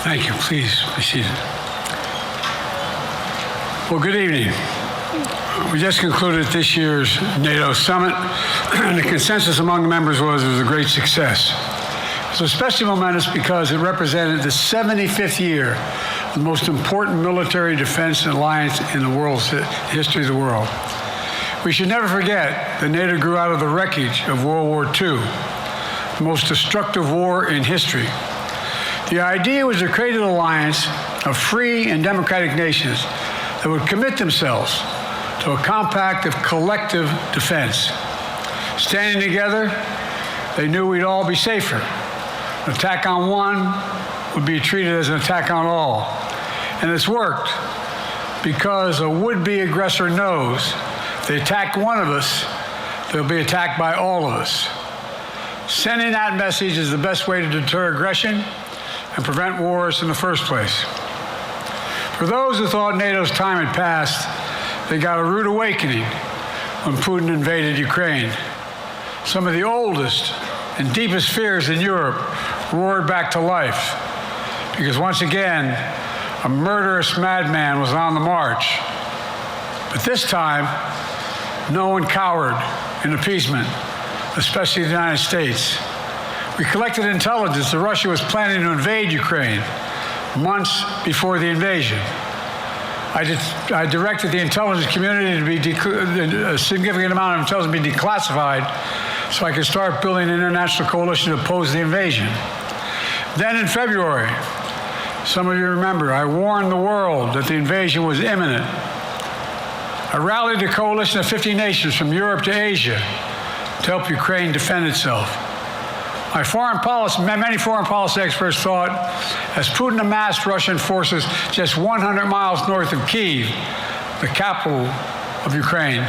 Thank you. Please be seated. Well, good evening. We just concluded this year's NATO summit, and the consensus among the members was it was a great success. It was especially momentous because it represented the 75th year of the most important military defense alliance in the world's history of the world. We should never forget that NATO grew out of the wreckage of World War II, the most destructive war in history. The idea was to create an alliance of free and democratic nations that would commit themselves to a compact of collective defense. Standing together, they knew we'd all be safer. An attack on one would be treated as an attack on all. And it's worked because a would-be aggressor knows if they attack one of us, they'll be attacked by all of us. Sending that message is the best way to deter aggression and prevent wars in the first place. For those who thought NATO's time had passed, they got a rude awakening when Putin invaded Ukraine. Some of the oldest and deepest fears in Europe roared back to life because once again, a murderous madman was on the march. But this time, no one cowered in appeasement, especially the United States. We collected intelligence that Russia was planning to invade Ukraine months before the invasion. I directed the intelligence community to be a significant amount of intelligence be declassified so I could start building an international coalition to oppose the invasion. Then in February, some of you remember, I warned the world that the invasion was imminent. I rallied a coalition of 50 nations from Europe to Asia to help Ukraine defend itself. Many foreign policy experts thought, as Putin amassed Russian forces just 100 miles north of Kyiv, the capital of Ukraine,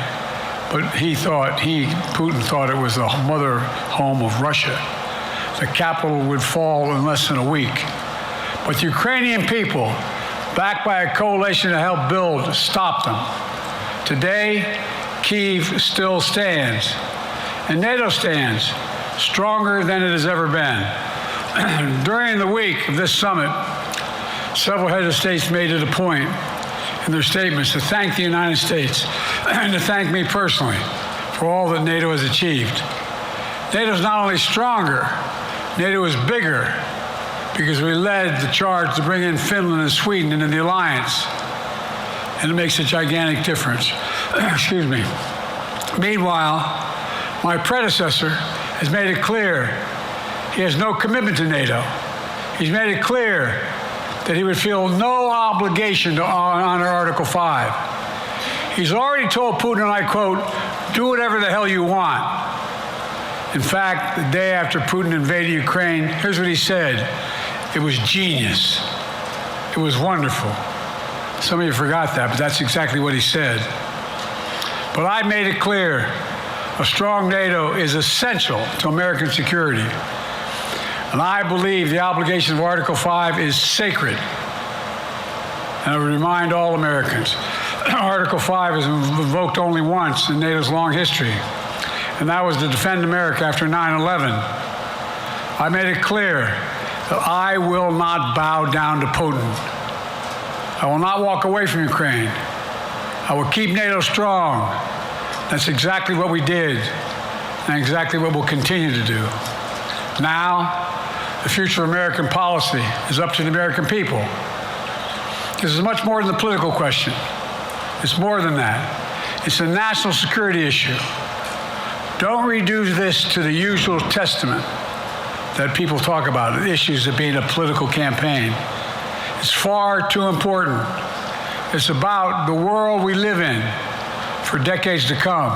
but Putin thought it was the mother home of Russia. The capital would fall in less than a week. But the Ukrainian people, backed by a coalition to help build, stopped them. Today, Kyiv still stands, and NATO stands stronger than it has ever been. During the week of this summit, several heads of states made it a point in their statements to thank the United States and to thank me personally for all that NATO has achieved. NATO is not only stronger, NATO is bigger because we led the charge to bring in Finland and Sweden into the alliance, and it makes a gigantic difference. Excuse me. Meanwhile, my predecessor has made it clear he has no commitment to NATO. He's made it clear that he would feel no obligation to honor Article 5. He's already told Putin, and I quote, "Do whatever the hell you want." In fact, the day after Putin invaded Ukraine, here's what he said. It was genius. It was wonderful. Some of you forgot that, but that's exactly what he said. But I made it clear a strong NATO is essential to American security. And I believe the obligation of Article 5 is sacred. And I would remind all Americans, Article 5 is invoked only once in NATO's long history, and that was to defend America after 9/11. I made it clear that I will not bow down to Putin. I will not walk away from Ukraine. I will keep NATO strong. That's exactly what we did, and exactly what we'll continue to do. Now, the future of American policy is up to the American people. This is much more than a political question. It's more than that. It's a national security issue. Don't reduce this to the usual testament that people talk about, issues of being a political campaign. It's far too important. It's about the world we live in for decades to come.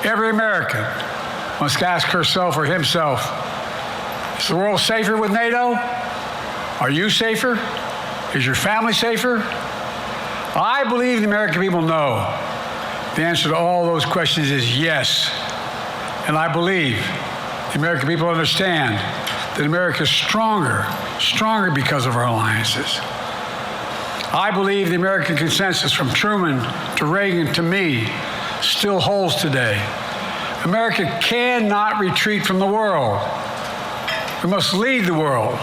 Every American must ask herself or himself, is the world safer with NATO? Are you safer? Is your family safer? I believe the American people know the answer to all those questions is yes. And I believe the American people understand that America is stronger because of our alliances. I believe the American consensus from Truman to Reagan to me still holds today. America cannot retreat from the world. We must lead the world.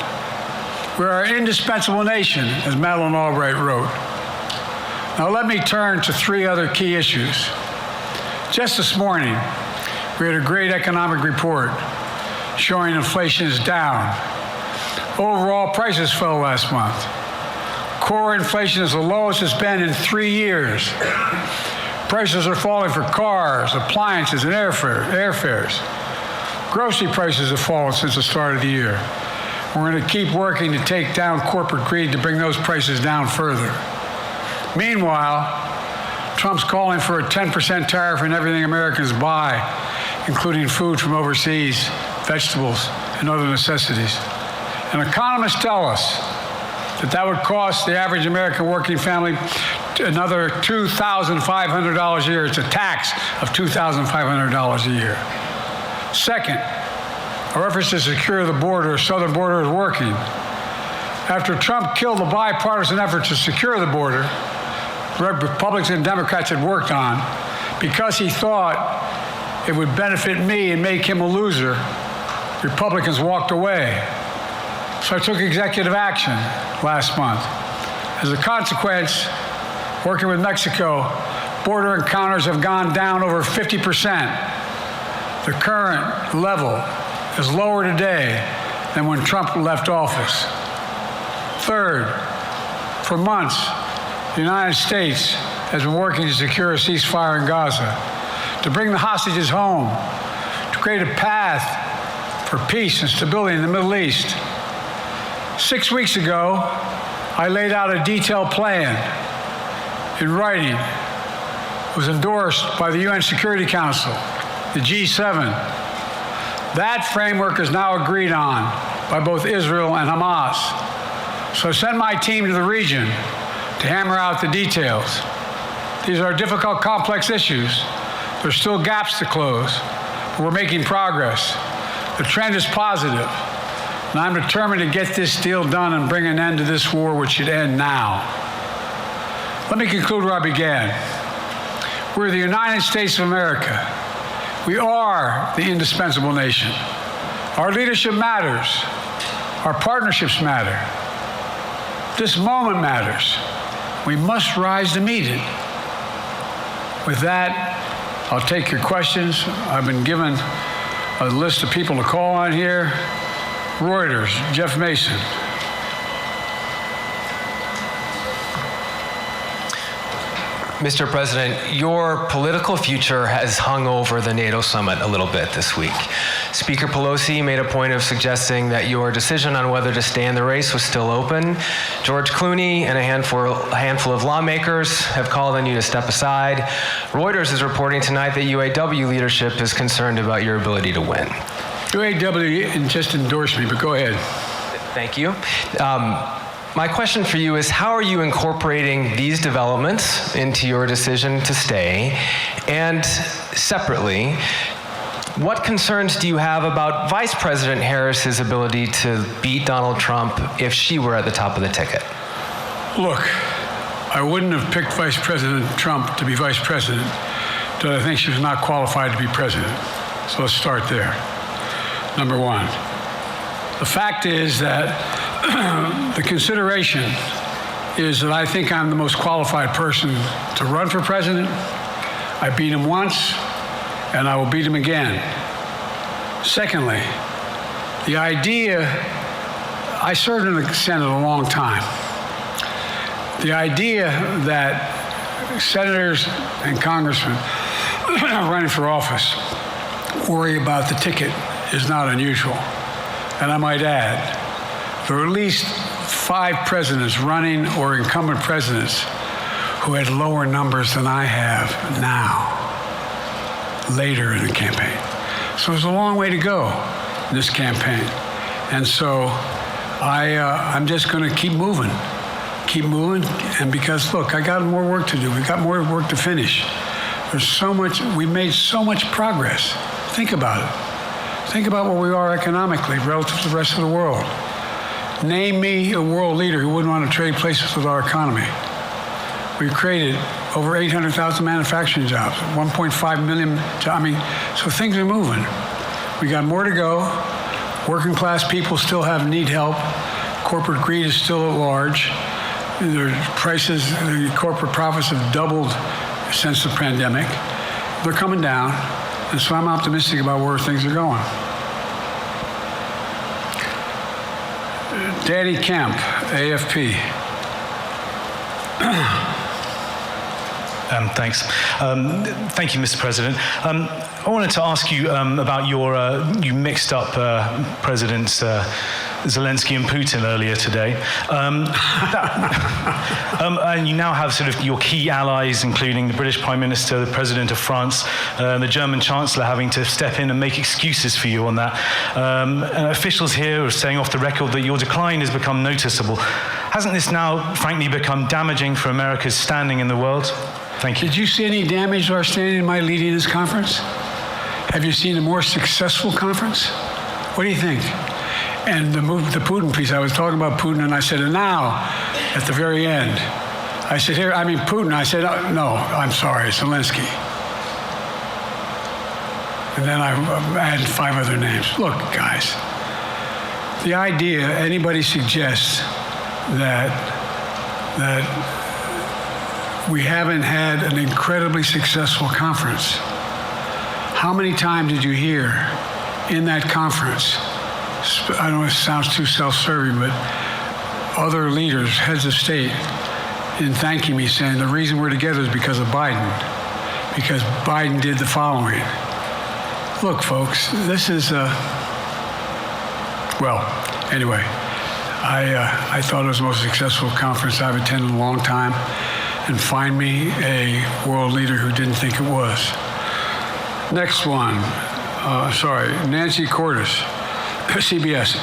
We're an indispensable nation, as Madeleine Albright wrote. Now let me turn to three other key issues. Just this morning, we had a great economic report showing inflation is down. Overall prices fell last month. Core inflation is the lowest it's been in 3 years. Prices are falling for cars, appliances, and airfares. Grocery prices have fallen since the start of the year. We're going to keep working to take down corporate greed to bring those prices down further. Meanwhile, Trump's calling for a 10% tariff on everything Americans buy, including food from overseas, vegetables, and other necessities. And economists tell us that would cost the average American working family another $2,500 a year. It's a tax of $2,500 a year. Second, our efforts to secure the border, southern border, is working. After Trump killed the bipartisan effort to secure the border, Republicans and Democrats had worked on, because he thought it would benefit me and make him a loser, Republicans walked away. So I took executive action last month. As a consequence, working with Mexico, border encounters have gone down over 50%. The current level is lower today than when Trump left office. Third, for months, the United States has been working to secure a ceasefire in Gaza, to bring the hostages home, to create a path for peace and stability in the Middle East. 6 weeks ago, I laid out a detailed plan in writing. It was endorsed by the UN Security Council, the G7. That framework is now agreed on by both Israel and Hamas. So I sent my team to the region to hammer out the details. These are difficult, complex issues. There's still gaps to close, but we're making progress. The trend is positive, and I'm determined to get this deal done and bring an end to this war, which should end now. Let me conclude where I began. We're the United States of America. We are the indispensable nation. Our leadership matters. Our partnerships matter. This moment matters. We must rise to meet it. With that, I'll take your questions. I've been given a list of people to call on here. Reuters, Jeff Mason. Mr. President, your political future has hung over the NATO summit a little bit this week. Speaker Pelosi made a point of suggesting that your decision on whether to stay in the race was still open. George Clooney and a handful of lawmakers have called on you to step aside. Reuters is reporting tonight that UAW leadership is concerned about your ability to win. UAW just endorsed me, but go ahead. Thank you. My question for you is, how are you incorporating these developments into your decision to stay? And separately, what concerns do you have about Vice President Harris's ability to beat Donald Trump if she were at the top of the ticket? Look, I wouldn't have picked Vice President Trump to be vice president, but I think she was not qualified to be president. So let's start there. Number one, the fact is that the consideration is that I think I'm the most qualified person to run for president. I beat him once, and I will beat him again. Secondly, the idea, I served in the Senate a long time. The idea that senators and congressmen running for office worry about the ticket is not unusual. And I might add, there are at least 5 presidents running or incumbent presidents who had lower numbers than I have now, later in the campaign. So there's a long way to go in this campaign. And so I'm just going to keep moving. And because, look, I got more work to do. We've got more work to finish. There's so much, we made so much progress. Think about it. Think about where we are economically relative to the rest of the world. Name me a world leader who wouldn't want to trade places with our economy. We've created over 800,000 manufacturing jobs, 1.5 million jobs. So things are moving. We got more to go. Working class people still need help. Corporate greed is still at large. Their prices, the corporate profits have doubled since the pandemic. They're coming down, and so I'm optimistic about where things are going. Danny Kemp, AFP. Thanks. Thank you, Mr. President. I wanted to ask you about you mixed up Presidents Zelensky and Putin earlier today. And you now have sort of your key allies, including the British Prime Minister, the President of France, the German Chancellor having to step in and make excuses for you on that. Officials here are saying off the record that your decline has become noticeable. Hasn't this now, frankly, become damaging for America's standing in the world? Thank you. Did you see any damage to our standing in my leading this conference? Have you seen a more successful conference? What do you think? And the Putin piece, I was talking about Putin, and I said, and now, at the very end, I said, here, I mean, Putin, I said, no, I'm sorry, Zelensky. And then I added 5 other names. Look, guys, the idea anybody suggests that we haven't had an incredibly successful conference. How many times did you hear in that conference, I don't know if it sounds too self-serving, but other leaders, heads of state, in thanking me, saying the reason we're together is because of Biden, because Biden did the following. Look, folks, this is well, anyway, I thought it was the most successful conference I've attended in a long time, and find me a world leader who didn't think it was. Next one, Nancy Cordes, CBS.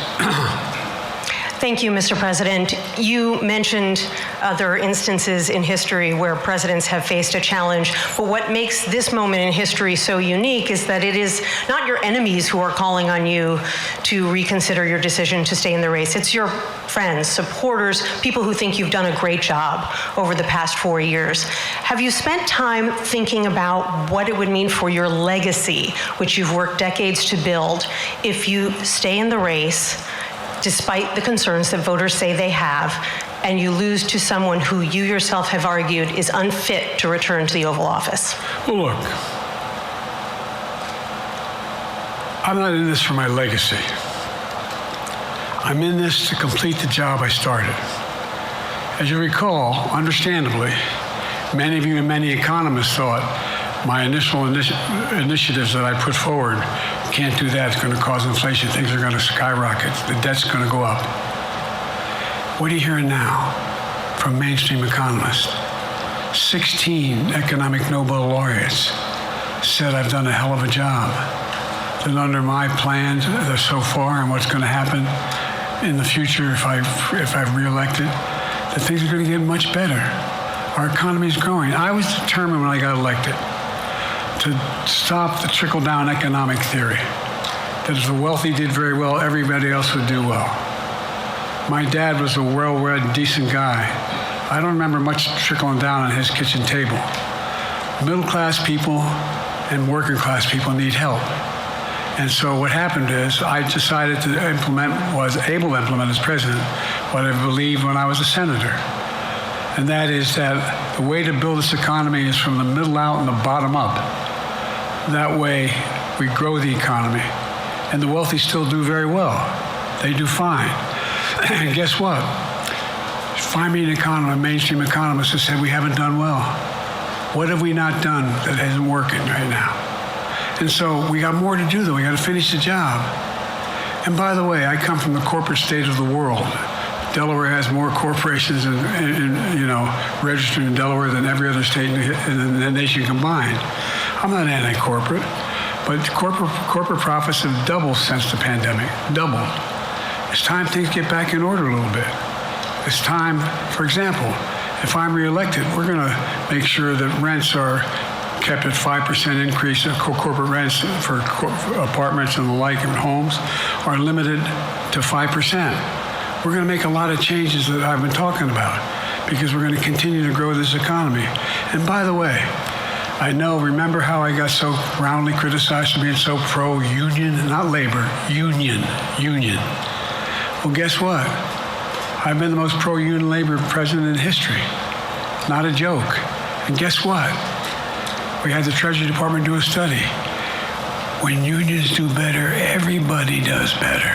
Thank you, Mr. President. You mentioned other instances in history where presidents have faced a challenge, but what makes this moment in history so unique is that it is not your enemies who are calling on you to reconsider your decision to stay in the race. It's your friends, supporters, people who think you've done a great job over the past 4 years. Have you spent time thinking about what it would mean for your legacy, which you've worked decades to build, if you stay in the race, despite the concerns that voters say they have, and you lose to someone who you yourself have argued is unfit to return to the Oval Office? Well, look, I'm not in this for my legacy. I'm in this to complete the job I started. As you recall, understandably, many of you and many economists thought my initial initiatives that I put forward, can't do that, it's going to cause inflation, things are going to skyrocket, the debt's going to go up. What are you hearing now from mainstream economists? 16 economic Nobel laureates said I've done a hell of a job. That under my plans so far and what's going to happen in the future if I'm reelected, that things are going to get much better. Our economy is growing. I was determined when I got elected to stop the trickle-down economic theory, that if the wealthy did very well, everybody else would do well. My dad was a well-read, decent guy. I don't remember much trickling down on his kitchen table. Middle-class people and working-class people need help. And so what happened is I decided to was able to implement as president what I believed when I was a senator. And that is that the way to build this economy is from the middle out and the bottom up. That way, we grow the economy. And the wealthy still do very well. They do fine. And guess what? Find me a mainstream economist that said we haven't done well. What have we not done that isn't working right now? And so we got more to do, though. We got to finish the job. And by the way, I come from the corporate state of the world. Delaware has more corporations registered in Delaware than every other state in the nation combined. I'm not anti-corporate, but corporate profits have doubled since the pandemic, doubled. It's time things get back in order a little bit. It's time, for example, if I'm reelected, we're going to make sure that rents are kept at 5% increase of corporate rents for apartments and the like and homes are limited to 5%. We're going to make a lot of changes that I've been talking about because we're going to continue to grow this economy. And by the way, I know, remember how I got so roundly criticized for being so pro-union? Not labor, union. Well, guess what? I've been the most pro-union labor president in history. Not a joke. And guess what? We had the Treasury Department do a study. When unions do better, everybody does better.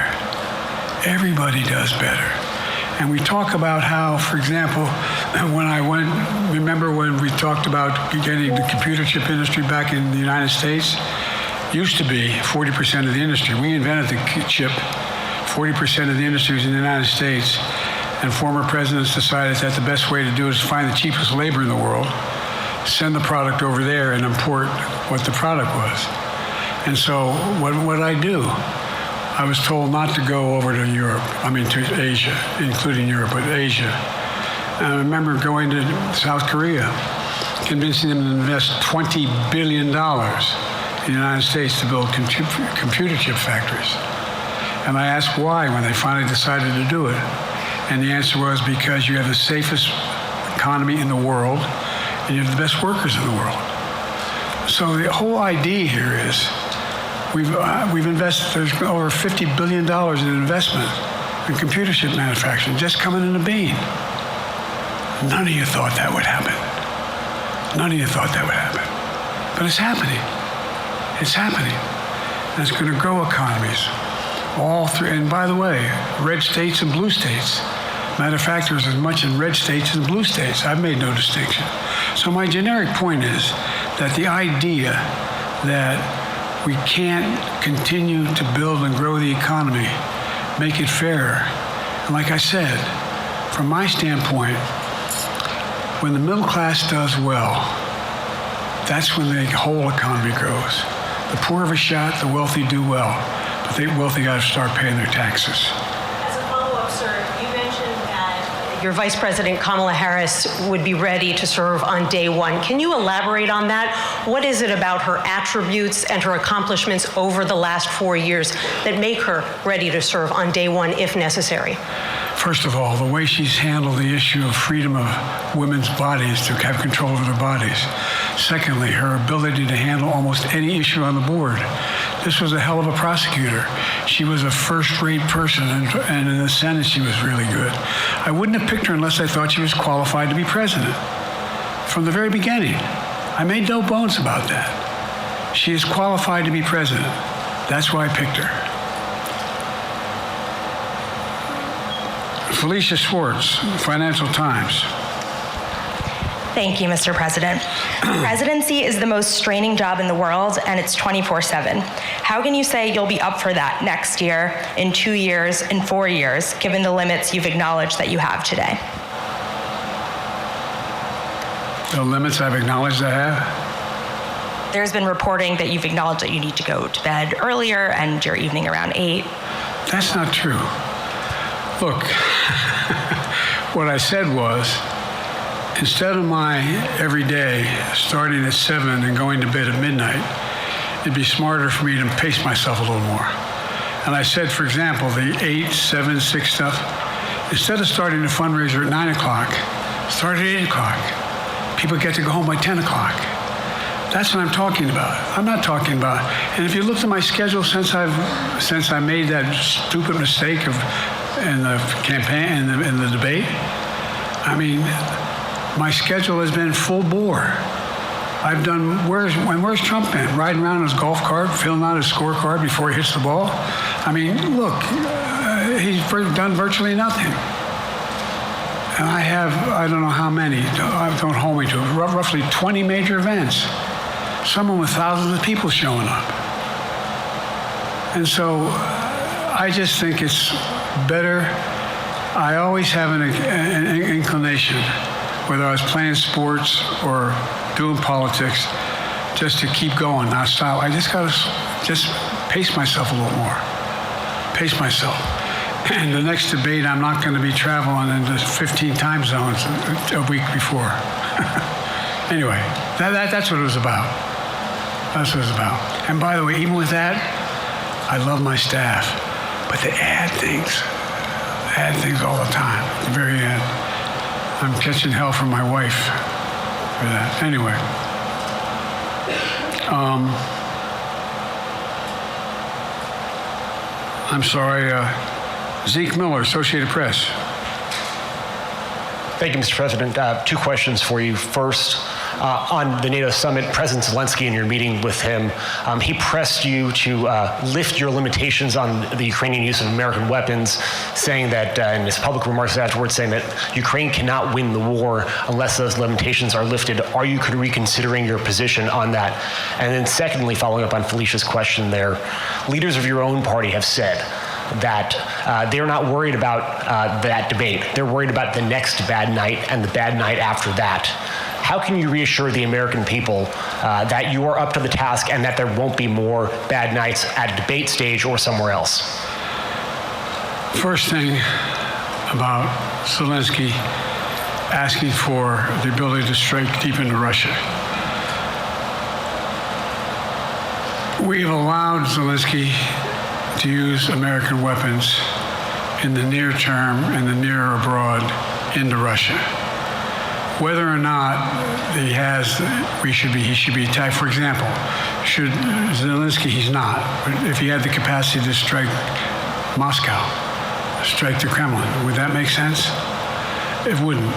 Everybody does better. And we talk about how, for example, remember when we talked about getting the computer chip industry back in the United States? Used to be 40% of the industry. We invented the chip. 40% of the industry was in the United States. And former presidents decided that the best way to do it is find the cheapest labor in the world, send the product over there, and import what the product was. And so what did I do? I was told not to go over to to Asia, including Europe, but Asia. And I remember going to South Korea, convincing them to invest $20 billion in the United States to build computer chip factories. And I asked why when they finally decided to do it. And the answer was because you have the safest economy in the world and you have the best workers in the world. So the whole idea here is we've invested, there's over $50 billion in investment in computer chip manufacturing just coming in a bean. None of you thought that would happen. None of you thought that would happen. But it's happening. It's happening. And it's going to grow economies. All through, and by the way, red states and blue states. Matter of fact, there's as much in red states as blue states. I've made no distinction. So my generic point is that the idea that we can't continue to build and grow the economy, make it fairer. And like I said, from my standpoint, when the middle class does well, that's when the whole economy grows. The poor have a shot, the wealthy do well. But the wealthy got to start paying their taxes. As a follow-up, sir, you mentioned that your Vice President Kamala Harris would be ready to serve on day one. Can you elaborate on that? What is it about her attributes and her accomplishments over the last 4 years that make her ready to serve on day one if necessary? First of all, the way she's handled the issue of freedom of women's bodies to have control over their bodies. Secondly, her ability to handle almost any issue on the board. This was a hell of a prosecutor. She was a first-rate person, and in the Senate, she was really good. I wouldn't have picked her unless I thought she was qualified to be president. From the very beginning, I made no bones about that. She is qualified to be president. That's why I picked her. Felicia Schwartz, Financial Times. Thank you, Mr. President. Presidency is the most straining job in the world, and it's 24/7. How can you say you'll be up for that next year, in 2 years, in 4 years, given the limits you've acknowledged that you have today? The limits I've acknowledged I have? There's been reporting that you've acknowledged that you need to go to bed earlier and your evening around 8. That's not true. Look, what I said was, instead of my every day starting at 7 and going to bed at midnight, it'd be smarter for me to pace myself a little more. And I said, for example, the 8, 7, 6 stuff, instead of starting the fundraiser at 9 o'clock, start at 8 o'clock. People get to go home by 10 o'clock. That's what I'm talking about. I'm not talking about, and if you looked at my schedule since I made that stupid mistake in the campaign, in the debate, I mean, my schedule has been full bore. I've done, where's Trump been? Riding around in his golf cart, filling out his scorecard before he hits the ball? I mean, look, he's done virtually nothing. And I have, I don't know how many, don't hold me to it, roughly 20 major events. Some of them with thousands of people showing up. And so I just think it's better. I always have an inclination, whether I was playing sports or doing politics, just to keep going, not stop. I just got to just pace myself a little more. Pace myself. And the next debate, I'm not going to be traveling into 15 time zones a week before. Anyway, that's what it was about. That's what it was about. And by the way, even with that, I love my staff, but they add things all the time. At the very end, I'm catching hell from my wife for that. Anyway, I'm sorry. Zeke Miller, Associated Press. Thank you, Mr. President. Two questions for you. First, on the NATO summit, President Zelensky, in your meeting with him, he pressed you to lift your limitations on the Ukrainian use of American weapons, saying that, in his public remarks afterwards, saying that Ukraine cannot win the war unless those limitations are lifted. Are you reconsidering your position on that? And then secondly, following up on Felicia's question there, leaders of your own party have said that they're not worried about that debate. They're worried about the next bad night and the bad night after that. How can you reassure the American people that you are up to the task and that there won't be more bad nights at a debate stage or somewhere else? First thing about Zelensky asking for the ability to strike deep into Russia. We've allowed Zelensky to use American weapons in the near term, in the near or abroad, into Russia. Whether or not he should be attacked. For example, should Zelensky, he's not, but if he had the capacity to strike Moscow, strike the Kremlin, would that make sense? It wouldn't.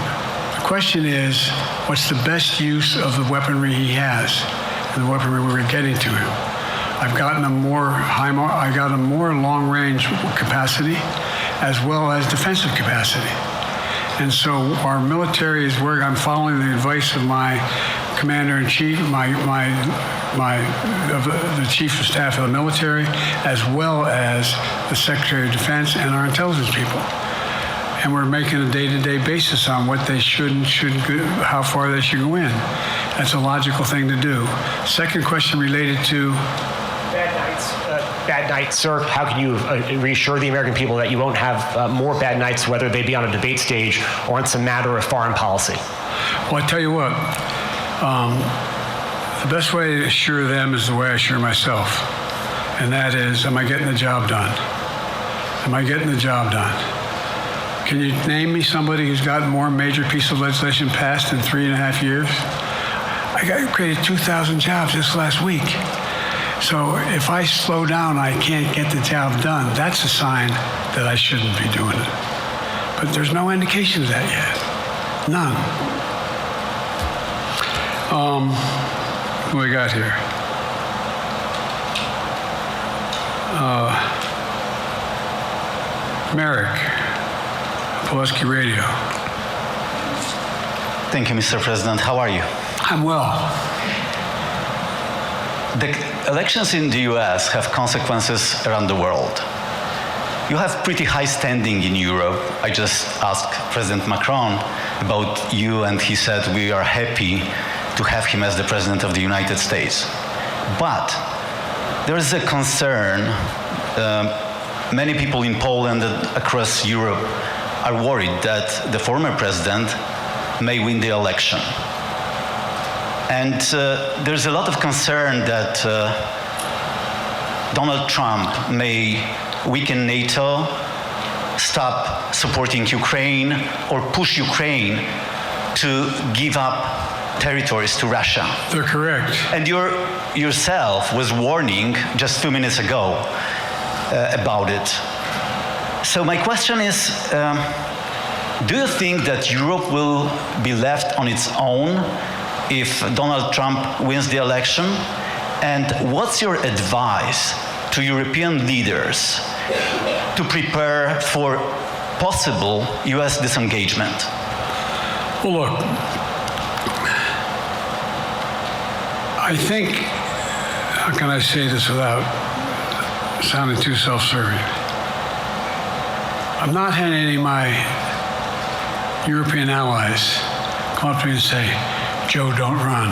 The question is, what's the best use of the weaponry he has and the weaponry we're getting to him? I've gotten a more long-range capacity as well as defensive capacity. And so our military is where I'm following the advice of my commander-in-chief, the chief of staff of the military, as well as the Secretary of Defense and our intelligence people. And we're making a day-to-day basis on what they should how far they should go in. That's a logical thing to do. Second question related to bad nights, sir. How can you reassure the American people that you won't have more bad nights, whether they be on a debate stage or it's a matter of foreign policy? Well, I tell you what, the best way to assure them is the way I assure myself, and that is, am I getting the job done? Am I getting the job done? Can you name me somebody who's gotten more major piece of legislation passed in 3.5 years? I created 2,000 jobs just last week. So if I slow down, I can't get the job done. That's a sign that I shouldn't be doing it. But there's no indication of that yet. None. What do we got here? Merrick, Pulaski Radio. Thank you, Mr. President. How are you? I'm well. The elections in the US have consequences around the world. You have pretty high standing in Europe. I just asked President Macron about you, and he said we are happy to have him as the President of the United States. But there is a concern. Many people in Poland and across Europe are worried that the former president may win the election. And there's a lot of concern that Donald Trump may weaken NATO, stop supporting Ukraine, or push Ukraine to give up territories to Russia. They're correct. And yourself was warning just 2 minutes ago about it. So my question is, do you think that Europe will be left on its own if Donald Trump wins the election? And what's your advice to European leaders to prepare for possible US disengagement? Well, look, I think, how can I say this without sounding too self-serving? I'm not having any of my European allies come up to me and say, Joe, don't run.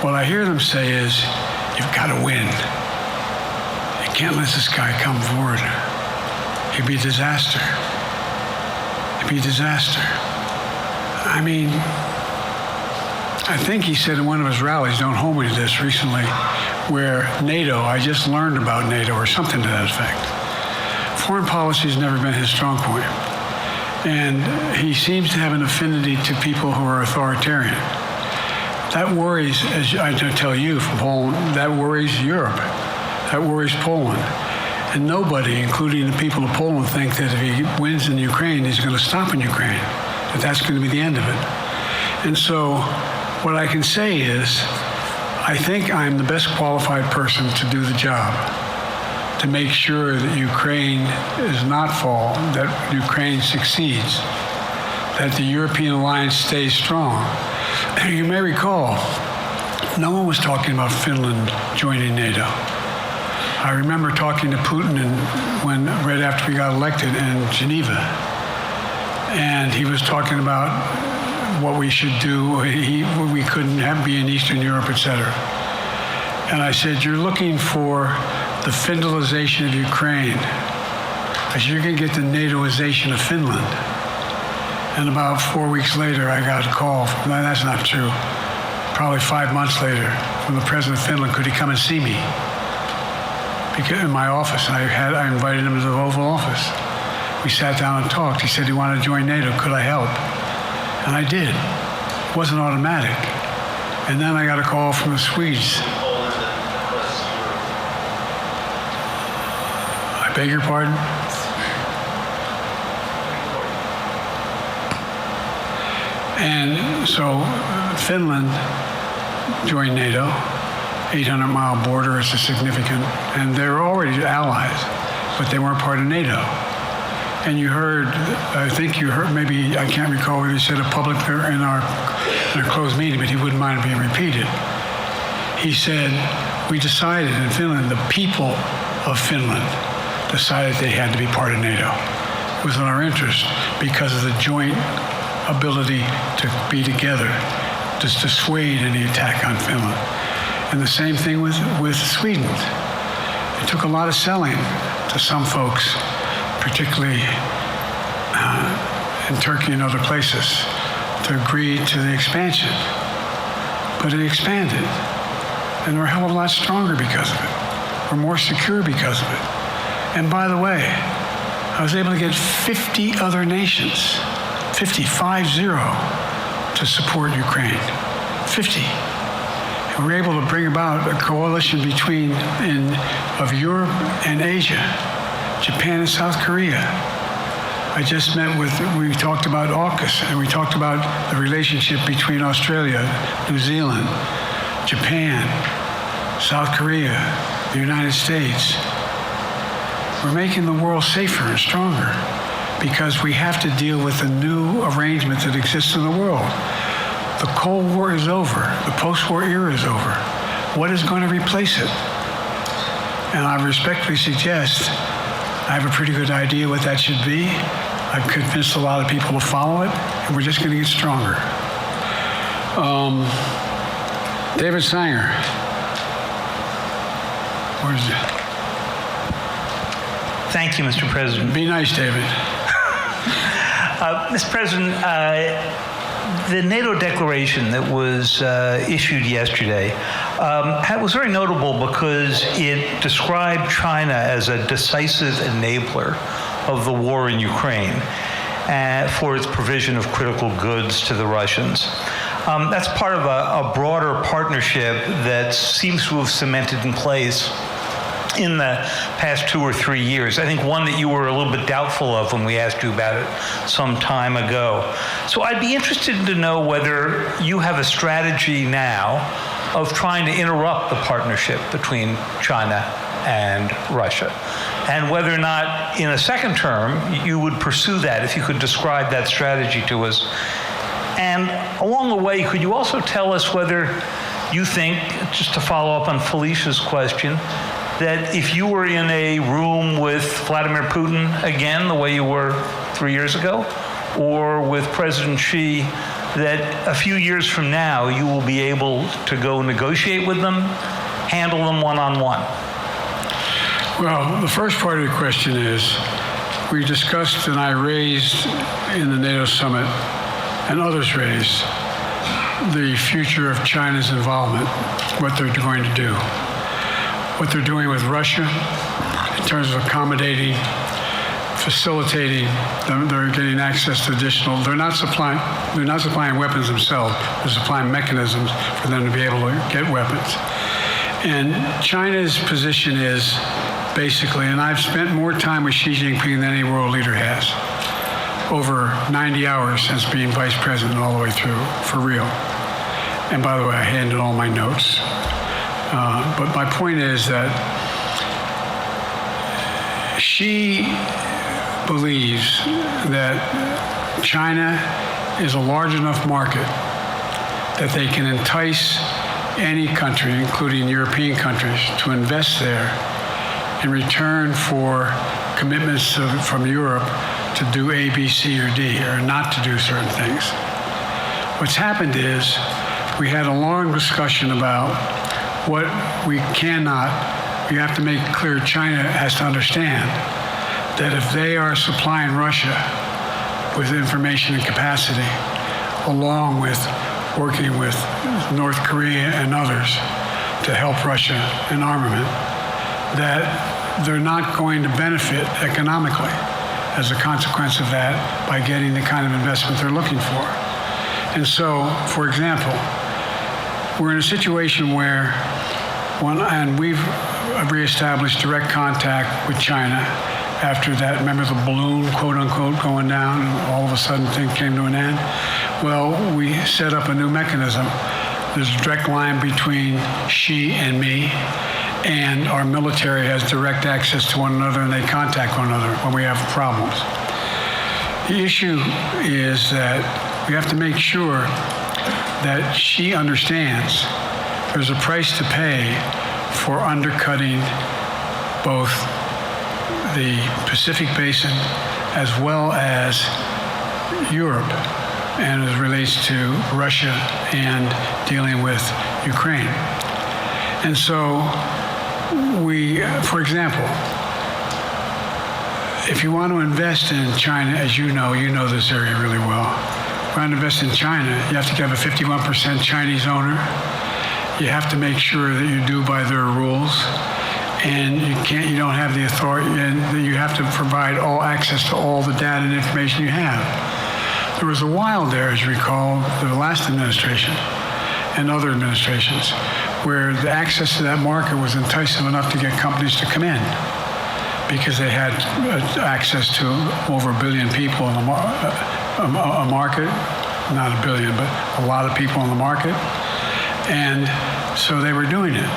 What I hear them say is, you've got to win. You can't let this guy come forward. He'd be a disaster. He'd be a disaster. I mean, I think he said in one of his rallies, don't hold me to this, recently, where NATO, I just learned about NATO, or something to that effect. Foreign policy has never been his strong point. And he seems to have an affinity to people who are authoritarian. That worries, as I tell you from Poland, that worries Europe. That worries Poland. And nobody, including the people of Poland, think that if he wins in Ukraine, he's going to stop in Ukraine. that that's going to be the end of it. And so what I can say is, I think I'm the best qualified person to do the job, to make sure that Ukraine does not fall, that Ukraine succeeds, that the European alliance stays strong. You may recall, no one was talking about Finland joining NATO. I remember talking to Putin right after we got elected in Geneva, and he was talking about what we should do. We couldn't be in Eastern Europe, etc. And I said, you're looking for the Finlandization of Ukraine. I said, you're going to get the NATOization of Finland. And about 4 weeks later, I got a call. No, that's not true. Probably 5 months later, from the president of Finland, could he come and see me? In my office. I invited him to the Oval Office. We sat down and talked. He said he wanted to join NATO. Could I help? And I did. It wasn't automatic. And then I got a call from the Swedes. I beg your pardon? And so Finland joined NATO. 800-mile border is a significant, and they're already allies, but they weren't part of NATO. And you heard, I think you heard, maybe, I can't recall whether he said it publicly or in our closed meeting, but he wouldn't mind being repeated. He said, we decided in Finland, the people of Finland decided they had to be part of NATO. It was in our interest because of the joint ability to be together, to dissuade any attack on Finland. And the same thing with Sweden. It took a lot of selling to some folks, particularly in Turkey and other places, to agree to the expansion. But it expanded. And we're a hell of a lot stronger because of it. We're more secure because of it. And by the way, I was able to get 50 other nations, 50, to support Ukraine. 50. And we were able to bring about a coalition of Europe and Asia, Japan and South Korea. I just we talked about AUKUS, and we talked about the relationship between Australia, New Zealand, Japan, South Korea, the United States. We're making the world safer and stronger because we have to deal with the new arrangement that exists in the world. The Cold War is over. The post-war era is over. What is going to replace it? And I respectfully suggest I have a pretty good idea what that should be. I've convinced a lot of people to follow it, and we're just going to get stronger. David Sanger. Where's it? Thank you, Mr. President. Be nice, David. Mr. President, the NATO declaration that was issued yesterday was very notable because it described China as a decisive enabler of the war in Ukraine for its provision of critical goods to the Russians. That's part of a broader partnership that seems to have cemented in place in the past 2 or 3 years. I think one that you were a little bit doubtful of when we asked you about it some time ago. So I'd be interested to know whether you have a strategy now of trying to interrupt the partnership between China and Russia, and whether or not in a second term you would pursue that, if you could describe that strategy to us. And along the way, could you also tell us whether you think, just to follow up on Felicia's question, that if you were in a room with Vladimir Putin again, the way you were 3 years ago, or with President Xi, that a few years from now you will be able to go negotiate with them, handle them one-on-one? Well, the first part of the question is, we discussed and I raised in the NATO summit, and others raised, the future of China's involvement, what they're going to do. What they're doing with Russia in terms of accommodating, facilitating, they're getting access to additional, they're not supplying weapons themselves, they're supplying mechanisms for them to be able to get weapons. And China's position is basically, and I've spent more time with Xi Jinping than any world leader has, over 90 hours since being vice president all the way through, for real. And by the way, I handed all my notes. But my point is that she believes that China is a large enough market that they can entice any country, including European countries, to invest there in return for commitments from Europe to do A, B, C, or D, or not to do certain things. What's happened is we had a long discussion about what we have to make clear. China has to understand that if they are supplying Russia with information and capacity, along with working with North Korea and others to help Russia in armament, that they're not going to benefit economically as a consequence of that by getting the kind of investment they're looking for. And so, for example, we're in a situation where, and we've reestablished direct contact with China after that, remember the balloon, quote unquote, going down, and all of a sudden things came to an end? Well, we set up a new mechanism. There's a direct line between she and me, and our military has direct access to one another, and they contact one another when we have problems. The issue is that we have to make sure that she understands there's a price to pay for undercutting both the Pacific Basin as well as Europe, and as it relates to Russia and dealing with Ukraine. And so we, for example, if you want to invest in China, as you know this area really well. If you want to invest in China, you have to have a 51% Chinese owner. You have to make sure that you do by their rules. And you don't have the authority, and you have to provide all access to all the data and information you have. There was a while there, as you recall, the last administration and other administrations, where the access to that market was enticing enough to get companies to come in because they had access to over 1 billion people in the market, not 1 billion, but a lot of people in the market. And so they were doing it.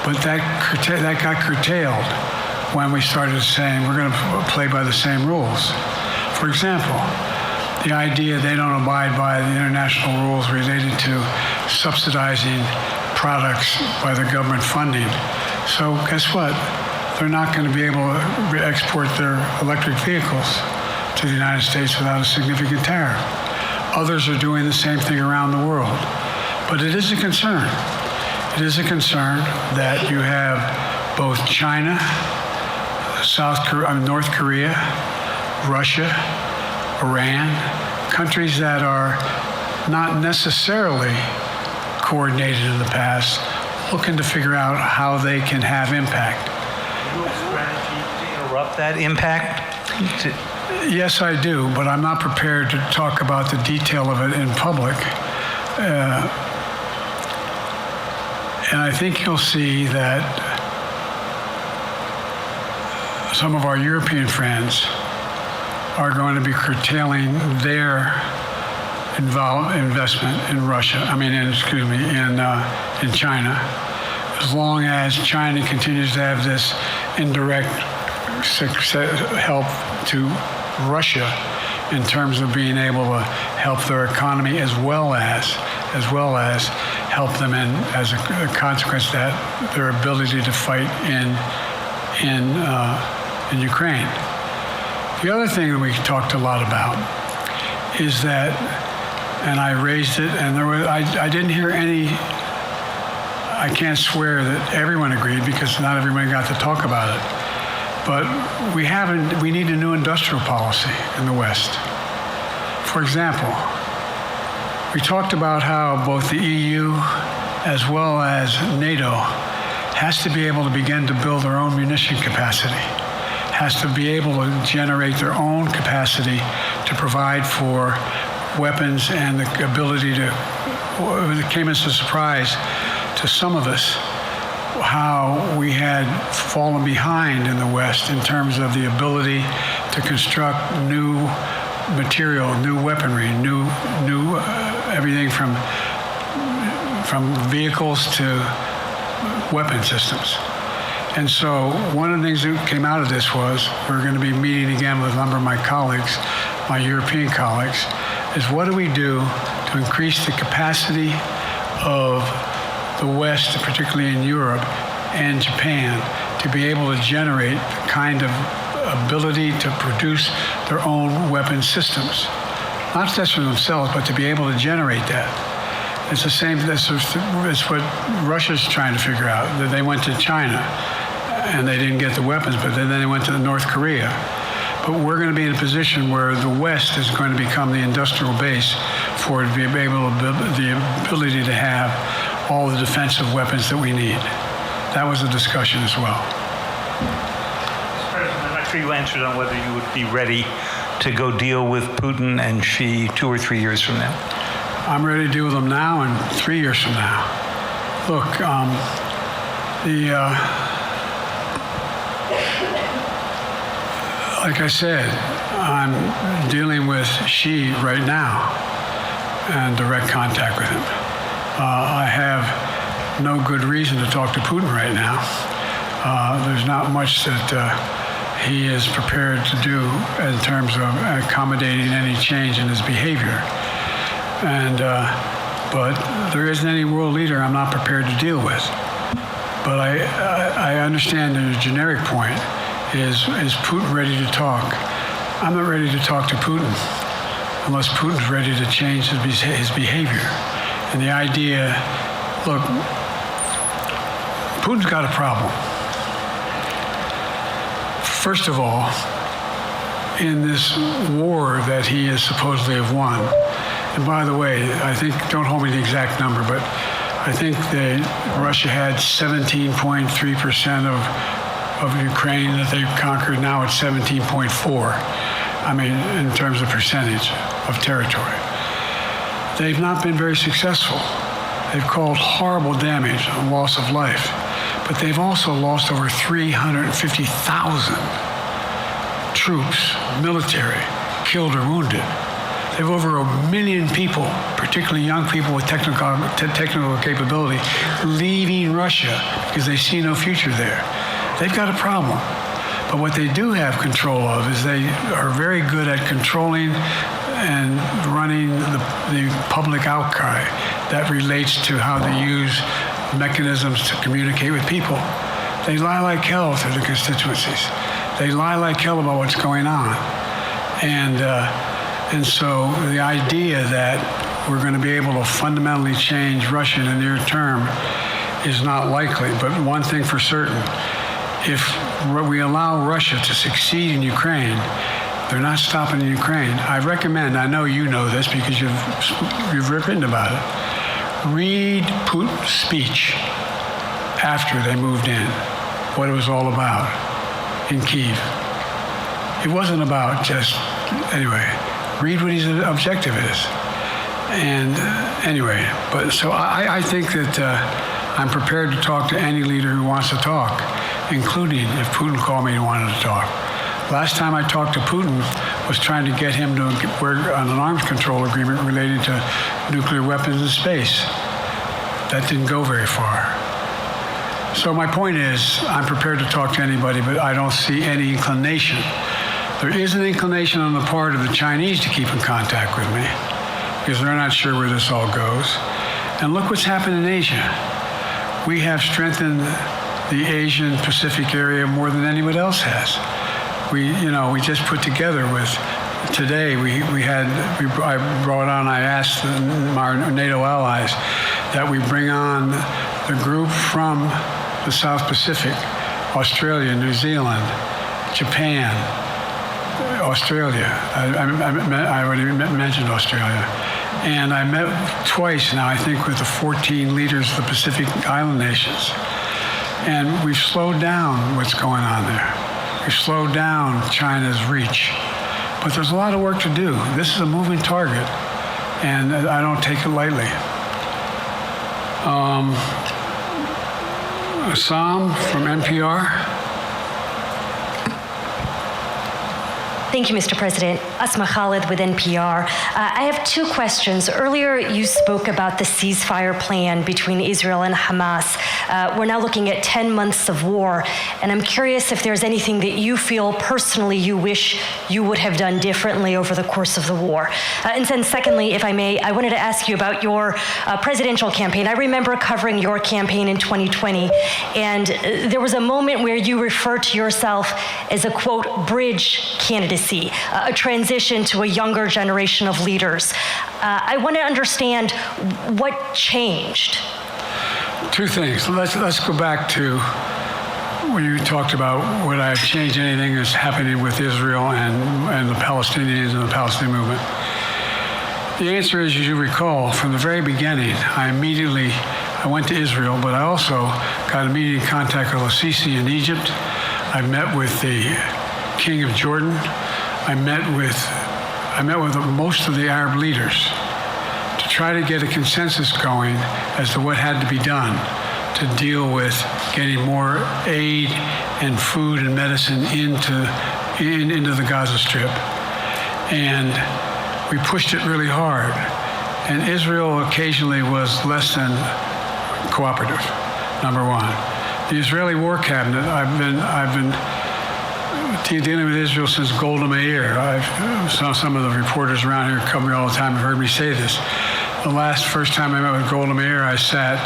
But that got curtailed when we started saying we're going to play by the same rules. For example, the idea they don't abide by the international rules related to subsidizing products by the government funding. So guess what? They're not going to be able to export their electric vehicles to the United States without a significant tariff. Others are doing the same thing around the world. But it is a concern. It is a concern that you have both China, North Korea, Russia, Iran, countries that are not necessarily coordinated in the past, looking to figure out how they can have impact. Do you have a strategy to interrupt that impact? Yes, I do, but I'm not prepared to talk about the detail of it in public. And I think you'll see that some of our European friends are going to be curtailing their investment in Russia. In China, as long as China continues to have this indirect help to Russia in terms of being able to help their economy as well as help them in, as a consequence of that, their ability to fight in Ukraine. The other thing that we talked a lot about is that, and I raised it, and I didn't hear any. I can't swear that everyone agreed because not everyone got to talk about it. But we need a new industrial policy in the West. For example, we talked about how both the EU as well as NATO has to be able to begin to build their own munition capacity, has to be able to generate their own capacity to provide for weapons and the ability to, it came as a surprise to some of us how we had fallen behind in the West in terms of the ability to construct new material, new weaponry, new everything from vehicles to weapon systems. And so one of the things that came out of this was we're going to be meeting again with a number of my colleagues, my European colleagues, is what do we do to increase the capacity of the West, particularly in Europe and Japan, to be able to generate the kind of ability to produce their own weapon systems. Not just for themselves, but to be able to generate that. It's the same, it's what Russia's trying to figure out. That they went to China and they didn't get the weapons, but then they went to North Korea. But we're going to be in a position where the West is going to become the industrial base for the ability to have all the defensive weapons that we need. That was a discussion as well. Mr. President, I'm not sure you answered on whether you would be ready to go deal with Putin and Xi 2 or 3 years from now. I'm ready to deal with them now and 3 years from now. Look, like I said, I'm dealing with Xi right now and direct contact with him. I have no good reason to talk to Putin right now. There's not much that he is prepared to do in terms of accommodating any change in his behavior. But there isn't any world leader I'm not prepared to deal with. But I understand the generic point is Putin ready to talk? I'm not ready to talk to Putin unless Putin's ready to change his behavior. And the idea, look, Putin's got a problem. First of all, in this war that he has supposedly have won, and by the way, I think, don't hold me to the exact number, but I think that Russia had 17.3% of Ukraine that they conquered. Now it's 17.4. I mean, in terms of percentage of territory. They've not been very successful. They've caused horrible damage and loss of life, but they've also lost over 350,000 troops, military, killed or wounded. They have over 1 million people, particularly young people with technical capability, leaving Russia because they see no future there. They've got a problem. But what they do have control of is they are very good at controlling and running the public outcry that relates to how they use mechanisms to communicate with people. They lie like hell to the constituencies. They lie like hell about what's going on. And so the idea that we're going to be able to fundamentally change Russia in the near term is not likely. But one thing for certain, if we allow Russia to succeed in Ukraine, they're not stopping in Ukraine. I recommend, I know you know this because you've written about it, read Putin's speech after they moved in, what it was all about in Kyiv. It wasn't about just, anyway, read what his objective is. And anyway, but so I think that I'm prepared to talk to any leader who wants to talk, including if Putin called me and wanted to talk. Last time I talked to Putin was trying to get him to work on an arms control agreement related to nuclear weapons in space. That didn't go very far. So my point is, I'm prepared to talk to anybody, but I don't see any inclination. There is an inclination on the part of the Chinese to keep in contact with me because they're not sure where this all goes. And look what's happened in Asia. We have strengthened the Asian Pacific area more than anyone else has. We just put together with, today I asked our NATO allies that we bring on the group from the South Pacific, Australia, New Zealand, Japan, Australia. I already mentioned Australia. And I met twice now, I think, with the 14 leaders of the Pacific Island nations. And we've slowed down what's going on there. We've slowed down China's reach. But there's a lot of work to do. This is a moving target, and I don't take it lightly. Assam from NPR. Thank you, Mr. President. Asma Khalid with NPR. I have two questions. Earlier, you spoke about the ceasefire plan between Israel and Hamas. We're now looking at 10 months of war, and I'm curious if there's anything that you feel personally you wish you would have done differently over the course of the war. And then secondly, if I may, I wanted to ask you about your presidential campaign. I remember covering your campaign in 2020, and there was a moment where you referred to yourself as a, quote, bridge candidacy, a transition to a younger generation of leaders. I want to understand what changed. Two things. Let's go back to when you talked about would I have changed anything that's happening with Israel and the Palestinians and the Palestinian movement. The answer is, as you recall, from the very beginning, I went to Israel, but I also got immediate contact with al-Sisi in Egypt. I met with the King of Jordan. I met with most of the Arab leaders to try to get a consensus going as to what had to be done to deal with getting more aid and food and medicine into the Gaza Strip. And we pushed it really hard. And Israel occasionally was less than cooperative, number one. The Israeli War Cabinet, I've been dealing with Israel since Golda Meir. Some of the reporters around here come me all the time and heard me say this. The first time I met with Golda Meir, I sat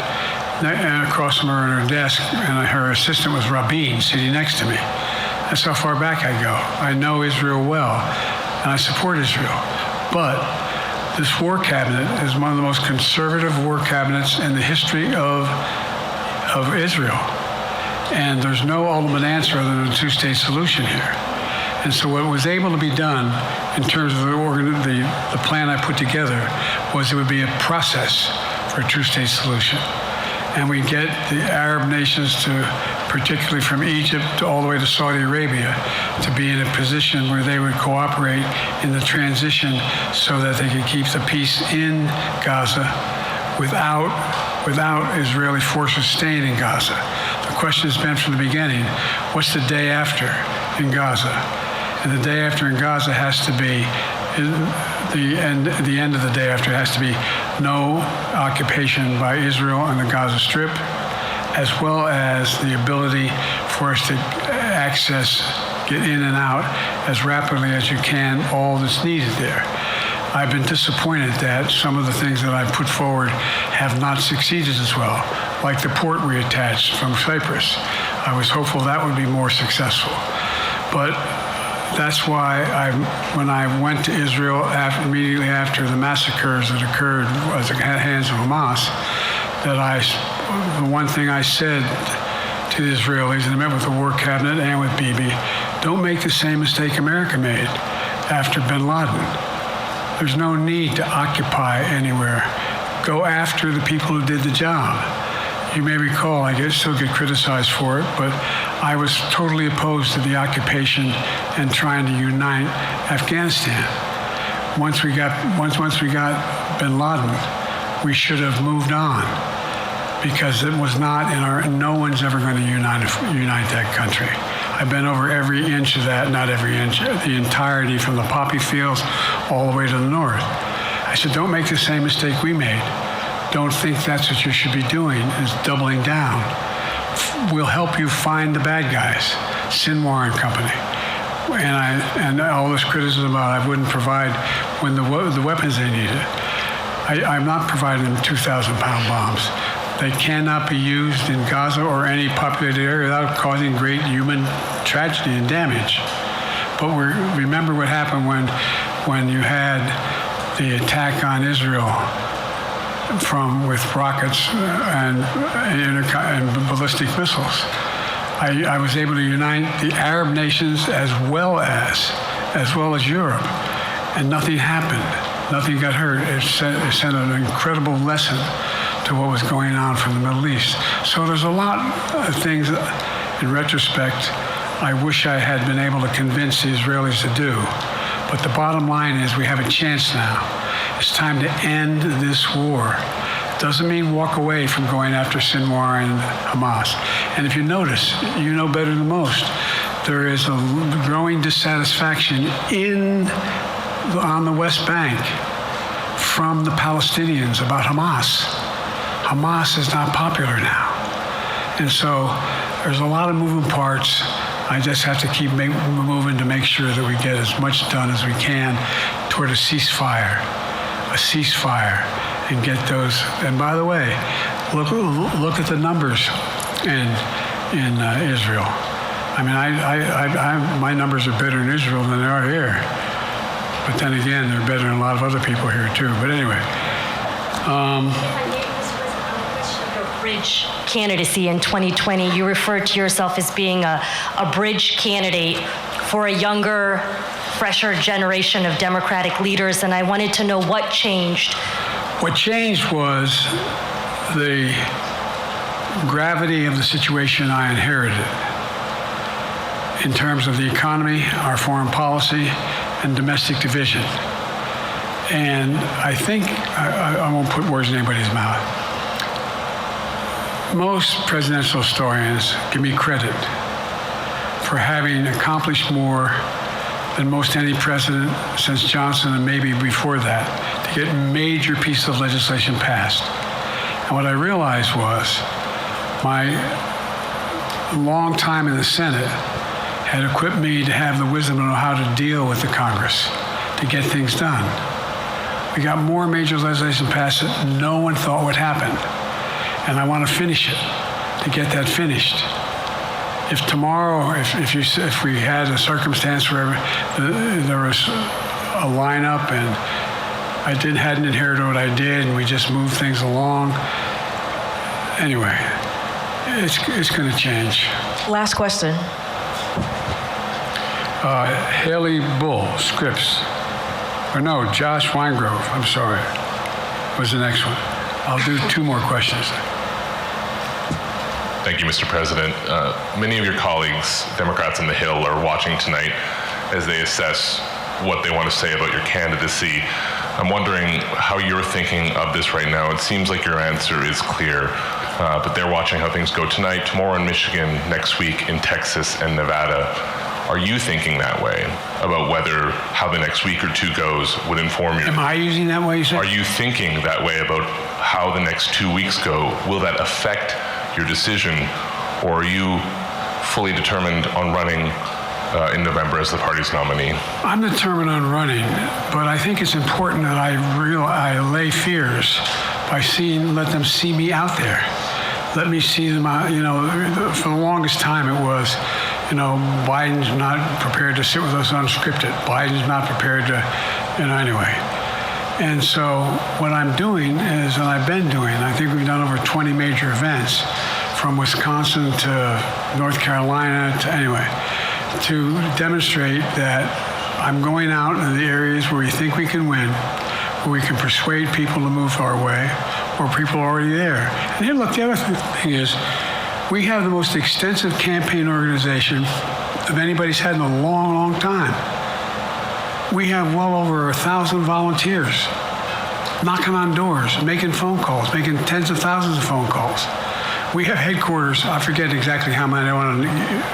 across from her on her desk, and her assistant was Rabin sitting next to me. That's how far back I go. I know Israel well, and I support Israel. But this war cabinet is one of the most conservative war cabinets in the history of Israel. And there's no ultimate answer other than a two-state solution here. And so what was able to be done in terms of the plan I put together was it would be a process for a two-state solution. And we get the Arab nations particularly from Egypt all the way to Saudi Arabia, to be in a position where they would cooperate in the transition so that they could keep the peace in Gaza without Israeli forces staying in Gaza. The question has been from the beginning, what's the day after in Gaza? And the day after in Gaza has to be, the end of the day after has to be no occupation by Israel on the Gaza Strip, as well as the ability for us to get in and out as rapidly as you can all that's needed there. I've been disappointed that some of the things that I've put forward have not succeeded as well, like the port reattached from Cyprus. I was hopeful that would be more successful. But that's why when I went to Israel immediately after the massacres that occurred at the hands of Hamas, the one thing I said to the Israelis, and I met with the War Cabinet and with Bibi, don't make the same mistake America made after bin Laden. There's no need to occupy anywhere. Go after the people who did the job. You may recall, I still get criticized for it, but I was totally opposed to the occupation and trying to unite Afghanistan. Once we got bin Laden, we should have moved on, because it was not no one's ever going to unite that country. I've been over every inch of that, not every inch, the entirety from the poppy fields all the way to the north. I said, don't make the same mistake we made. Don't think that's what you should be doing, is doubling down. We'll help you find the bad guys, Sinwar and company. And all this criticism about I wouldn't provide when the weapons they needed. I'm not providing them 2,000-pound bombs. They cannot be used in Gaza or any populated area without causing great human tragedy and damage. But remember what happened when you had the attack on Israel with rockets and ballistic missiles. I was able to unite the Arab nations as well as Europe, and nothing happened. Nothing got hurt. It sent an incredible lesson to what was going on from the Middle East. So there's a lot of things that, in retrospect, I wish I had been able to convince the Israelis to do. But the bottom line is we have a chance now. It's time to end this war. Doesn't mean walk away from going after Sinwar and Hamas. And if you notice, you know better than most, there is a growing dissatisfaction on the West Bank from the Palestinians about Hamas. Hamas is not popular now. And so there's a lot of moving parts. I just have to keep moving to make sure that we get as much done as we can toward a ceasefire, and get those. And by the way, look at the numbers in Israel. I mean, my numbers are better in Israel than they are here. But then again, they're better than a lot of other people here too. But anyway. Bridge candidacy in 2020. You referred to yourself as being a bridge candidate for a younger, fresher generation of Democratic leaders, and I wanted to know what changed. What changed was the gravity of the situation I inherited in terms of the economy, our foreign policy, and domestic division. And I think, I won't put words in anybody's mouth. Most presidential historians give me credit for having accomplished more than most any president since Johnson and maybe before that to get major pieces of legislation passed. And what I realized was my long time in the Senate had equipped me to have the wisdom to know how to deal with the Congress to get things done. We got more major legislation passed that no one thought would happen. And I want to finish it, to get that finished. If tomorrow, if we had a circumstance where there was a lineup and I hadn't inherited what I did and we just moved things along, anyway, it's going to change. Last question. Haley Bull, Scripps. Or no, Josh Weingrove, I'm sorry, was the next one. I'll do two more questions. Thank you, Mr. President. Many of your colleagues, Democrats on the Hill, are watching tonight as they assess what they want to say about your candidacy. I'm wondering how you're thinking of this right now. It seems like your answer is clear, but they're watching how things go tonight, tomorrow in Michigan, next week in Texas and Nevada. Are you thinking that way about whether how the next week or two goes would inform your... Am I using that way, you said? Are you thinking that way about how the next 2 weeks go? Will that affect your decision, or are you fully determined on running in November as the party's nominee? I'm determined on running, but I think it's important that I allay fears by let them see me out there. Let me see them out, for the longest time it was, Biden's not prepared to sit with us unscripted. Biden's not prepared to, anyway. And so what I'm doing is, and I've been doing, I think we've done over 20 major events from Wisconsin to North Carolina to demonstrate that I'm going out in the areas where we think we can win, where we can persuade people to move our way, or people are already there. And here, look, the other thing is, we have the most extensive campaign organization of anybody's had in a long, long time. We have well over 1,000 volunteers knocking on doors, making phone calls, making tens of thousands of phone calls. We have headquarters, I forget exactly how many, I don't want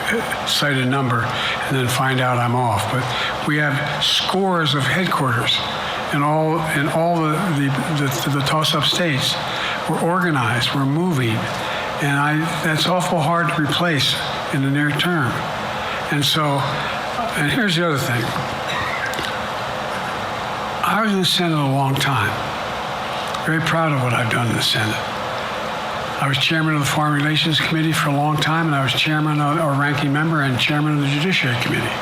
to cite a number and then find out I'm off, but we have scores of headquarters in all the toss-up states. We're organized, we're moving, and that's awful hard to replace in the near term. And so, and here's the other thing. I was in the Senate a long time. Very proud of what I've done in the Senate. I was chairman of the Foreign Relations Committee for a long time, and I was chairman or ranking member and chairman of the Judiciary Committee.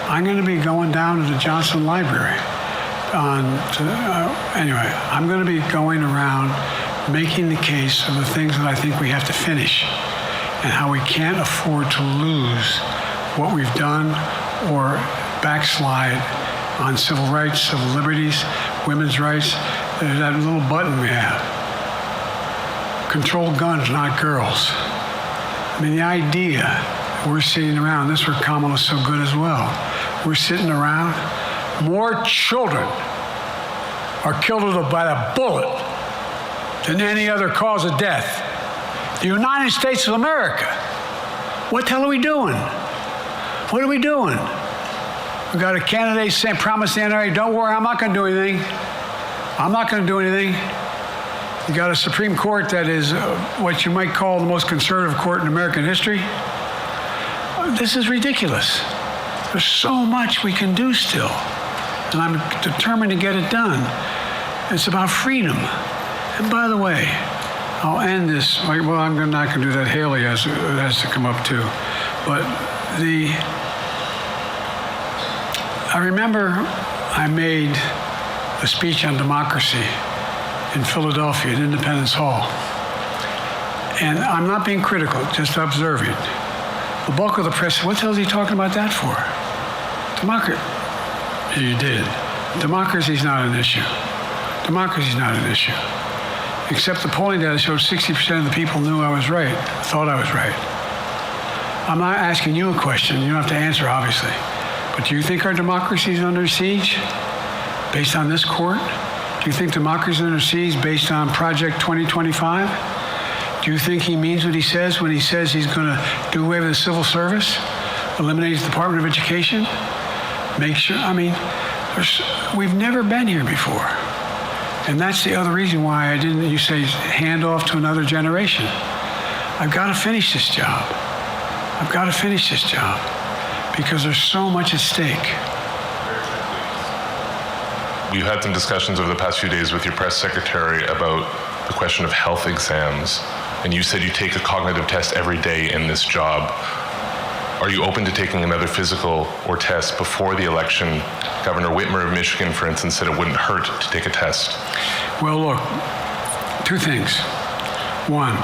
I'm going to be going down to the Johnson Library. Anyway, I'm going to be going around making the case of the things that I think we have to finish and how we can't afford to lose what we've done or backslide on civil rights, civil liberties, women's rights. There's that little button we have. Control guns, not girls. I mean, the idea we're sitting around, this is where Kamala's so good as well. We're sitting around, more children are killed by a bullet than any other cause of death. The United States of America. What the hell are we doing? What are we doing? We got a candidate saying, promised the NRA, don't worry, I'm not going to do anything. I'm not going to do anything. You got a Supreme Court that is what you might call the most conservative court in American history. This is ridiculous. There's so much we can do still, and I'm determined to get it done. It's about freedom. And by the way, I'll end this. Well, I'm not going to do that. Haley has to come up too. But I remember I made a speech on democracy in Philadelphia at Independence Hall. And I'm not being critical, just observing. The bulk of the press said, what the hell is he talking about that for? Democracy. You did. Democracy's not an issue. Democracy's not an issue. Except the polling data showed 60% of the people knew I was right, thought I was right. I'm not asking you a question. You don't have to answer, obviously. But do you think our democracy is under siege based on this court? Do you think democracy is under siege based on Project 2025? Do you think he means what he says when he says he's going to do away with the civil service, eliminate the Department of Education, make sure, we've never been here before. And that's the other reason why you say, hand off to another generation. I've got to finish this job. I've got to finish this job because there's so much at stake. We've had some discussions over the past few days with your press secretary about the question of health exams, and you said you take a cognitive test every day in this job. Are you open to taking another physical or test before the election? Governor Whitmer of Michigan, for instance, said it wouldn't hurt to take a test. Well, look, two things. One,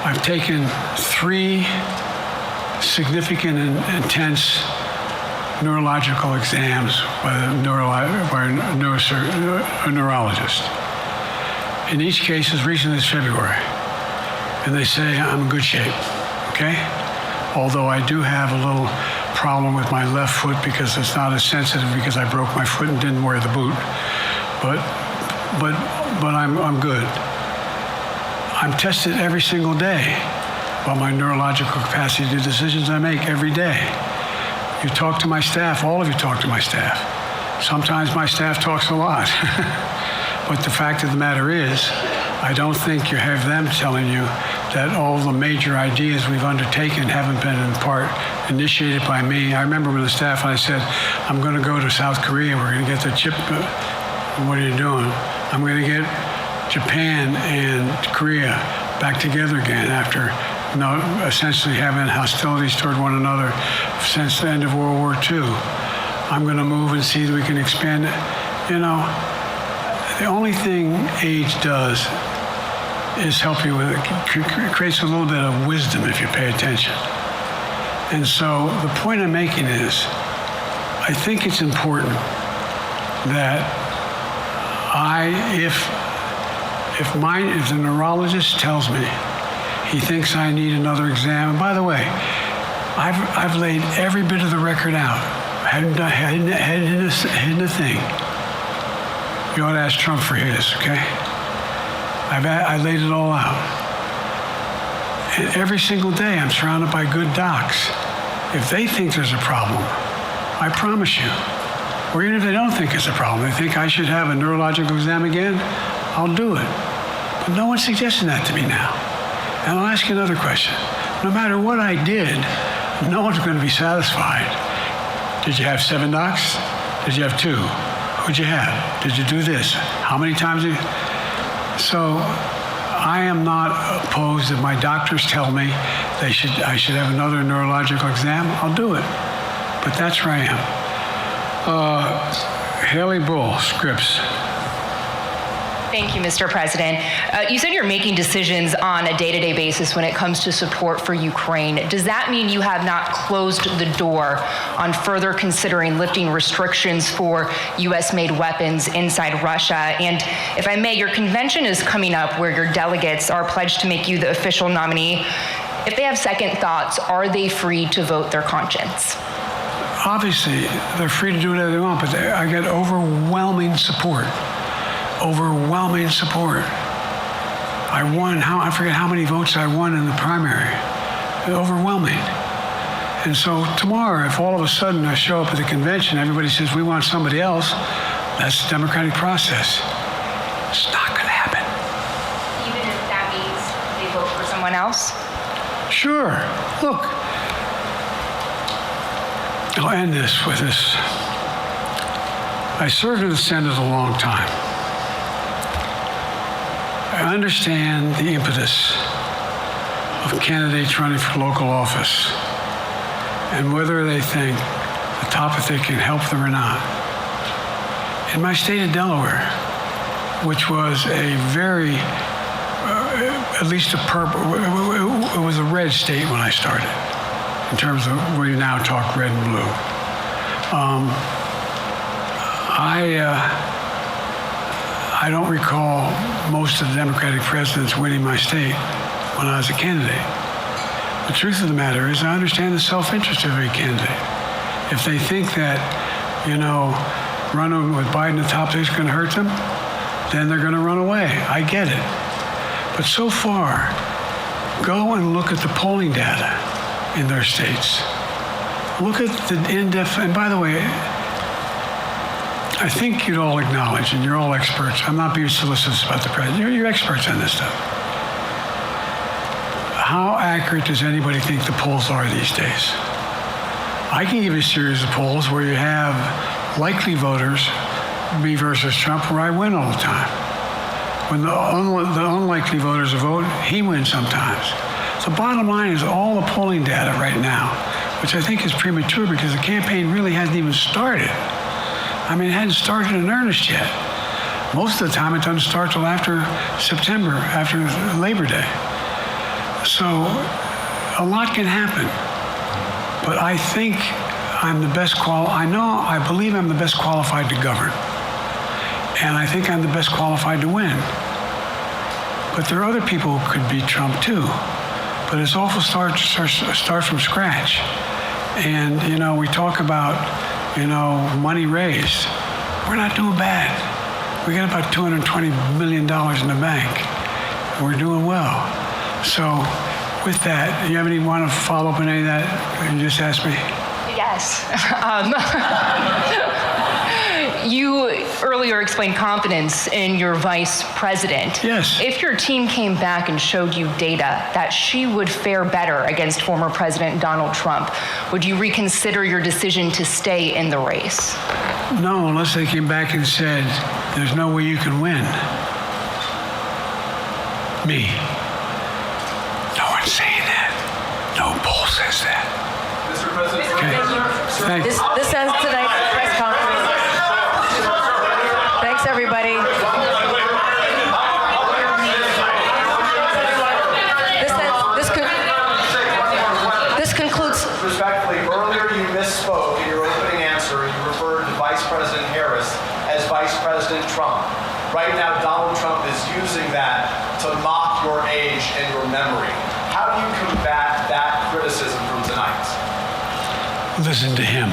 I've taken 3 significant and intense neurological exams by a neurologist. In each case, as recently as February. And they say I'm in good shape, okay? Although I do have a little problem with my left foot because it's not as sensitive because I broke my foot and didn't wear the boot. But I'm good. I'm tested every single day about my neurological capacity to do decisions I make every day. You talk to my staff, all of you talk to my staff. Sometimes my staff talks a lot. But the fact of the matter is, I don't think you have them telling you that all the major ideas we've undertaken haven't been in part initiated by me. I remember when the staff, I said, I'm going to go to South Korea, we're going to get the chip. What are you doing? I'm going to get Japan and Korea back together again after essentially having hostilities toward one another since the end of World War II. I'm going to move and see that we can expand it. The only thing age does is help you with it. Creates a little bit of wisdom if you pay attention. And so the point I'm making is, I think it's important that if the neurologist tells me he thinks I need another exam, and by the way, I've laid every bit of the record out. Hadn't hidden a thing. You ought to ask Trump for his, okay? I laid it all out. And every single day I'm surrounded by good docs. If they think there's a problem, I promise you, or even if they don't think it's a problem, they think I should have a neurological exam again, I'll do it. But no one's suggesting that to me now. And I'll ask you another question. No matter what I did, no one's going to be satisfied. Did you have 7 docs? Did you have 2? Who'd you have? Did you do this? How many times did you? So I am not opposed if my doctors tell me I should have another neurological exam, I'll do it. But that's where I am. Haley Bull, Scripps. Thank you, Mr. President. You said you're making decisions on a day-to-day basis when it comes to support for Ukraine. Does that mean you have not closed the door on further considering lifting restrictions for U.S.-made weapons inside Russia? And if I may, your convention is coming up where your delegates are pledged to make you the official nominee. If they have second thoughts, are they free to vote their conscience? Obviously, they're free to do whatever they want, but I get overwhelming support. Overwhelming support. I forget how many votes I won in the primary. Overwhelming. And so tomorrow, if all of a sudden I show up at the convention, everybody says, we want somebody else, that's the democratic process. It's not going to happen. Even if that means they vote for someone else? Sure. Look, I'll end this with this. I served in the Senate a long time. I understand the impetus of candidates running for local office and whether they think the topic can help them or not. In my state of Delaware, which was a very, at least it was a red state when I started, in terms of where you now talk red and blue. I don't recall most of the Democratic presidents winning my state when I was a candidate. The truth of the matter is I understand the self-interest of every candidate. If they think that, running with Biden at the top is going to hurt them, then they're going to run away. I get it. But so far, go and look at the polling data in their states. Look at the in-depth, and by the way, I think you'd all acknowledge, and you're all experts, I'm not being solicitous about the president, you're experts on this stuff. How accurate does anybody think the polls are these days? I can give you a series of polls where you have likely voters, me versus Trump, where I win all the time. When the unlikely voters vote, he wins sometimes. The bottom line is all the polling data right now, which I think is premature because the campaign really hasn't even started. I mean, it hadn't started in earnest yet. Most of the time, it doesn't start till after September, after Labor Day. So a lot can happen. But I think I'm the best I believe I'm the best qualified to govern. And I think I'm the best qualified to win. But there are other people who could beat Trump too. But it's awful start from scratch. And, we talk about, money raised. We're not doing bad. We got about $220 million in the bank. We're doing well. So with that, you want to follow up on any of that you just asked me? Yes. You earlier explained confidence in your vice president. Yes. If your team came back and showed you data that she would fare better against former President Donald Trump, would you reconsider your decision to stay in the race? No, unless they came back and said, there's no way you can win. Me. No one's saying that. No poll says that. Mr. President, okay. This ends tonight's press conference. Thanks, everybody. This concludes. Respectfully, earlier you misspoke in your opening answer. You referred to Vice President Harris as Vice President Trump. Right now, Donald Trump is using that to mock your age and your memory. How do you combat that criticism from tonight? Listen to him.